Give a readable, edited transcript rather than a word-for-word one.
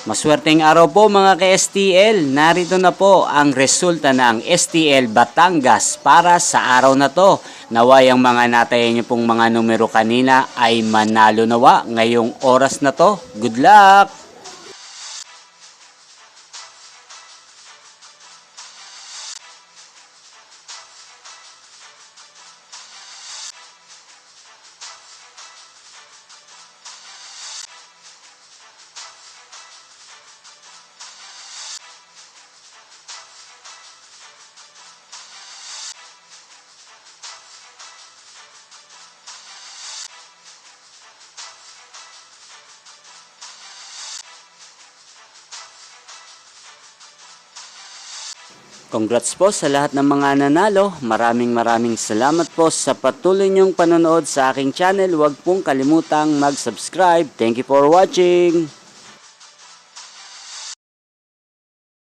Maswerteng araw po mga ka-STL. Narito na po ang resulta ng STL Batangas para sa araw na to. Naway ang mga natayan niyo pong mga numero kanina ay manalo nawa ngayong oras na to. Good luck! Congrats po sa lahat ng mga nanalo. Maraming salamat po sa patuloy niyong panonood sa aking channel. Huwag pong kalimutang mag-subscribe. Thank you for watching.